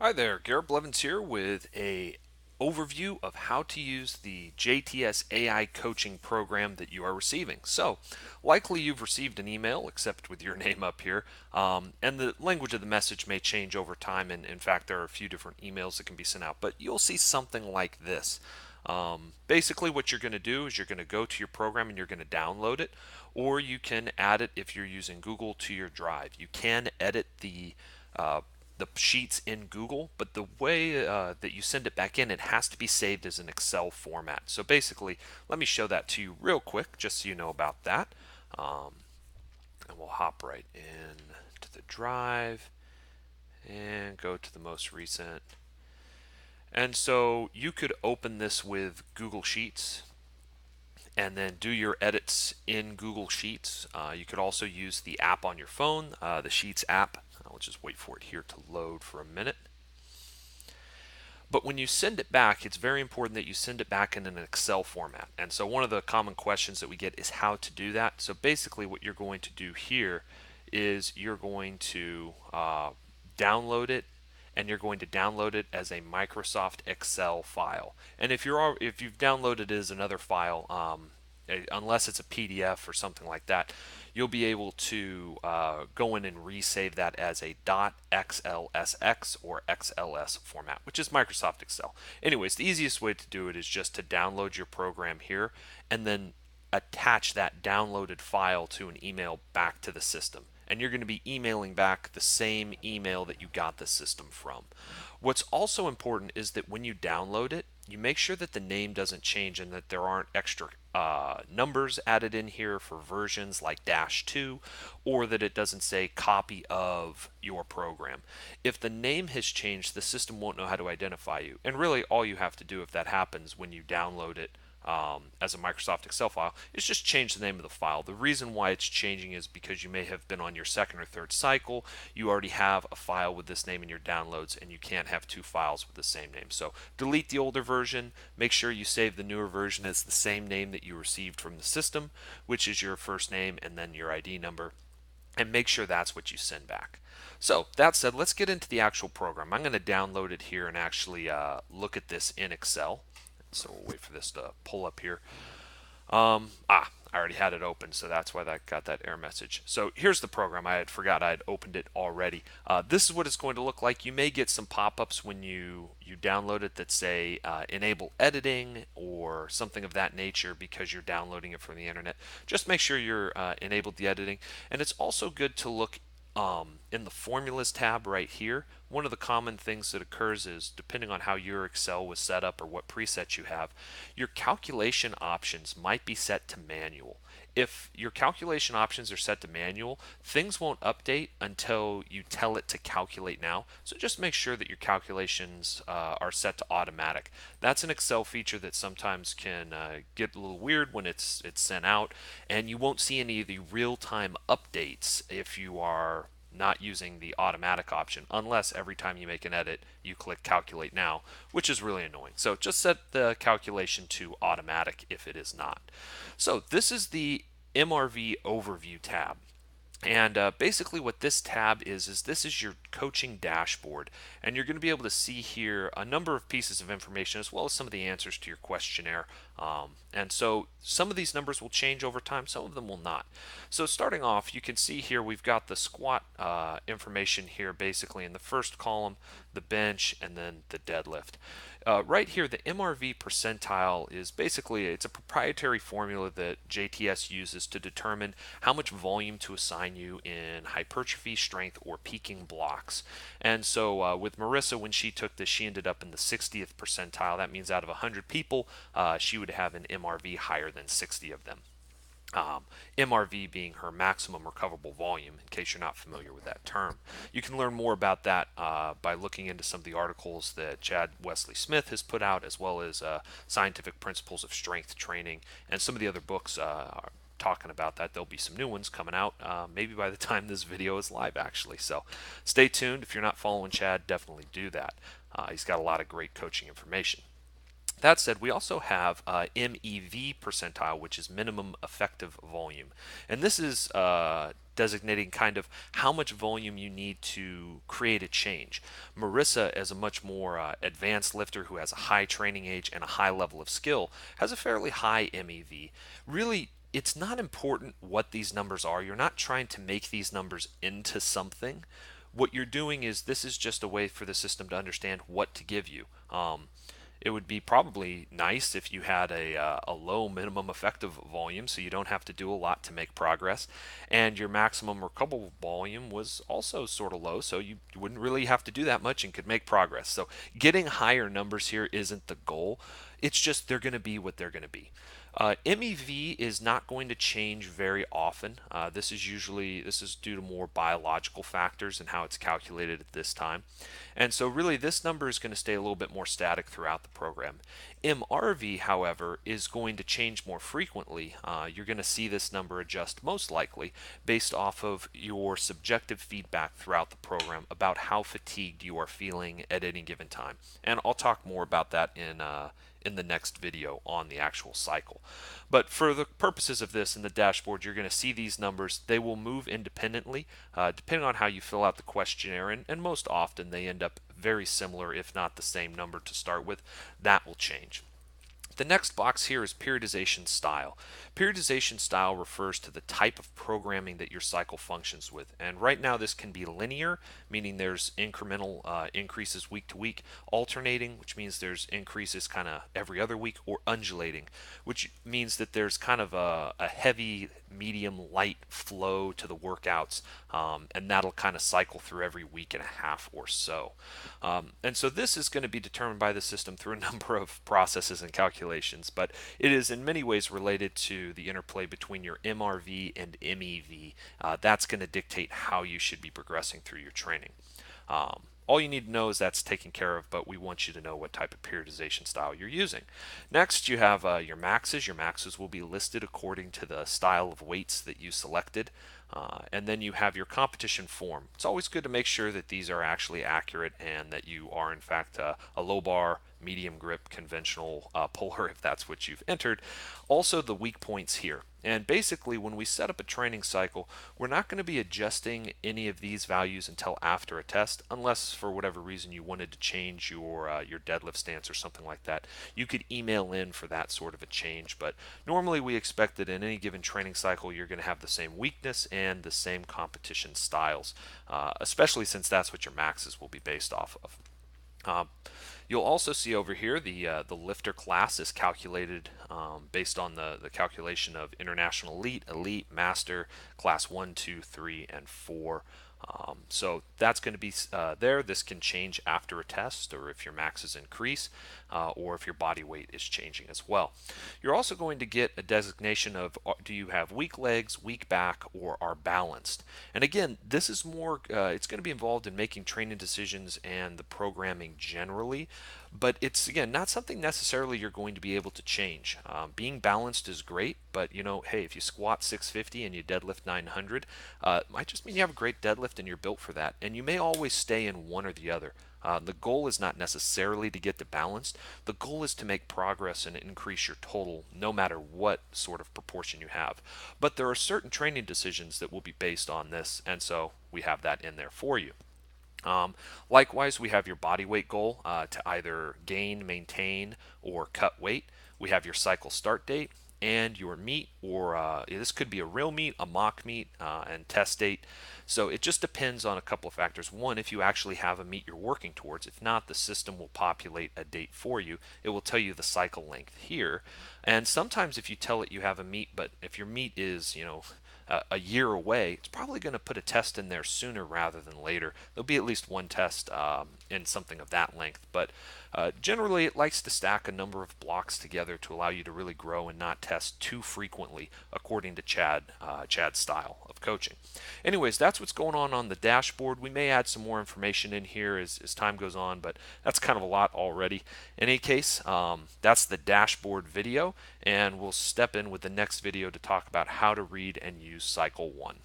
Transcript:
Hi there, Garrett Blevins here with a overview of how to use the JTS AI coaching program that you are receiving. So, likely you've received an email, except with your name up here, and the language of the message may change over time. And in fact, there are a few different emails that can be sent out, but you'll see something like this. Basically, what you're going to do is you're going to go to your program and you're going to download it, or you can add it if you're using Google to your drive. You can edit uh, the sheets in Google, but the way that you send it back in, it has to be saved as an Excel format. So basically, let me show that to you real quick, just so you know about that. Um, and we'll hop right in to the drive and go to the most recent. And so you could open this with Google Sheets and then do your edits in Google Sheets. You could also use the app on your phone, the Sheets app. I'll just wait for it here to load for a minute. But when you send it back, it's very important that you send it back in an Excel format. And so one of the common questions that we get is how to do that. So basically what you're going to do here is you're going to download it, and you're going to download it as a Microsoft Excel file. And if you've downloaded it as another file, unless it's a PDF or something like that, you'll be able to go in and resave that as a .xlsx or XLS format, which is Microsoft Excel. Anyways, the easiest way to do it is just to download your program here and then attach that downloaded file to an email back to the system. And you're going to be emailing back the same email that you got the system from. What's also important is that when you download it, you make sure that the name doesn't change and that there aren't extra numbers added in here for versions like -2, or that it doesn't say copy of your program. If the name has changed, the system won't know how to identify you. And really, all you have to do if that happens when you download it as a Microsoft Excel file is just change the name of the file. The reason why it's changing is because you may have been on your second or third cycle. You already have a file with this name in your downloads, and you can't have two files with the same name. So delete the older version. Make sure you save the newer version as the same name that you received from the system, which is your first name and then your ID number, and make sure that's what you send back. So that said, let's get into the actual program. I'm going to download it here and actually look at this in Excel. So we'll wait for this to pull up here. I already had it open, so that's why that got that error message. So here's the program. I had forgot I had opened it already. This is what it's going to look like. You may get some pop-ups when you download it that say enable editing or something of that nature because you're downloading it from the internet. Just make sure you're enabled the editing, and it's also good to look in the formulas tab right here. One of the common things that occurs is, depending on how your Excel was set up or what presets you have, your calculation options might be set to manual. If your calculation options are set to manual, things won't update until you tell it to calculate now. So just make sure that your calculations are set to automatic. That's an Excel feature that sometimes can get a little weird when it's sent out, and you won't see any of the real-time updates if you are not using the automatic option, unless every time you make an edit you click calculate now, which is really annoying. So just set the calculation to automatic if it is not. So this is the MRV overview tab. And basically what this tab is this is your coaching dashboard, and you're going to be able to see here a number of pieces of information as well as some of the answers to your questionnaire. And so some of these numbers will change over time, some of them will not. So starting off, you can see here we've got the squat information here basically in the first column, the bench, and then the deadlift. Right here, the MRV percentile is basically, it's a proprietary formula that JTS uses to determine how much volume to assign you in hypertrophy, strength, or peaking blocks. And so with Marissa, when she took this, she ended up in the 60th percentile. That means out of 100 people, she would have an MRV higher than 60 of them. MRV being her maximum recoverable volume, in case you're not familiar with that term. You can learn more about that by looking into some of the articles that Chad Wesley Smith has put out, as well as Scientific Principles of Strength Training, and some of the other books are talking about that. There'll be some new ones coming out maybe by the time this video is live, actually. So stay tuned. If you're not following Chad, definitely do that. He's got a lot of great coaching information. That said, we also have MEV percentile, which is minimum effective volume. And this is designating kind of how much volume you need to create a change. Marissa, as a much more advanced lifter who has a high training age and a high level of skill, has a fairly high MEV. Really, it's not important what these numbers are. You're not trying to make these numbers into something. What you're doing is this is just a way for the system to understand what to give you. It would be probably nice if you had a low minimum effective volume so you don't have to do a lot to make progress, and your maximum recoverable volume was also sort of low, so you wouldn't really have to do that much and could make progress. So getting higher numbers here isn't the goal. It's just they're going to be what they're going to be. MEV is not going to change very often. This is due to more biological factors and how it's calculated at this time. And so really this number is going to stay a little bit more static throughout the program. MRV, however, is going to change more frequently. You're going to see this number adjust most likely based off of your subjective feedback throughout the program about how fatigued you are feeling at any given time. And I'll talk more about that in the next video on the actual cycle. But for the purposes of this in the dashboard, you're going to see these numbers. They will move independently depending on how you fill out the questionnaire, and most often they end up very similar, if not the same number to start with. That will change. The next box here is periodization style. Periodization style refers to the type of programming that your cycle functions with. And right now this can be linear, meaning there's incremental increases week to week, alternating, which means there's increases kind of every other week, or undulating, which means that there's kind of a heavy, medium, light flow to the workouts, and that'll kind of cycle through every week and a half or so. And so this is going to be determined by the system through a number of processes and calculations, but it is in many ways related to the interplay between your MRV and MEV. That's going to dictate how you should be progressing through your training. All you need to know is that's taken care of, but we want you to know what type of periodization style you're using. Next, you have your maxes. Your maxes will be listed according to the style of weights that you selected. And then you have your competition form. It's always good to make sure that these are actually accurate and that you are in fact a low bar, medium grip, conventional puller if that's what you've entered. Also the weak points here. And basically when we set up a training cycle, we're not going to be adjusting any of these values until after a test, unless for whatever reason you wanted to change your deadlift stance or something like that. You could email in for that sort of a change, but normally we expect that in any given training cycle you're going to have the same weakness and the same competition styles, especially since that's what your maxes will be based off of. You'll also see over here the lifter class is calculated based on the calculation of International Elite, Elite, Master, Class 1, 2, 3, and 4. So that's going to be there. This can change after a test, or if your maxes increase, or if your body weight is changing as well. You're also going to get a designation of do you have weak legs, weak back, or are balanced. And again, this is more, it's going to be involved in making training decisions and the programming generally, but it's again not something necessarily you're going to be able to change. Being balanced is great, but hey, if you squat 650 and you deadlift 900, might just mean you have a great deadlift and you're built for that, and you may always stay in one or the other. The goal is not necessarily to get to balanced. The goal is to make progress and increase your total no matter what sort of proportion you have. But there are certain training decisions that will be based on this, and so we have that in there for you. Likewise, we have your body weight goal to either gain, maintain, or cut weight. We have your cycle start date and your meet, or this could be a real meet, a mock meet, and test date. So it just depends on a couple of factors. One, if you actually have a meet you're working towards. If not, the system will populate a date for you. It will tell you the cycle length here. And sometimes if you tell it you have a meet, but if your meet is, a year away, it's probably going to put a test in there sooner rather than later. There'll be at least one test in something of that length, but generally it likes to stack a number of blocks together to allow you to really grow and not test too frequently, according to Chad's style of coaching. Anyways, that's what's going on the dashboard. We may add some more information in here as time goes on, but that's kind of a lot already. In any case, that's the dashboard video, and we'll step in with the next video to talk about how to read and use Cycle 1.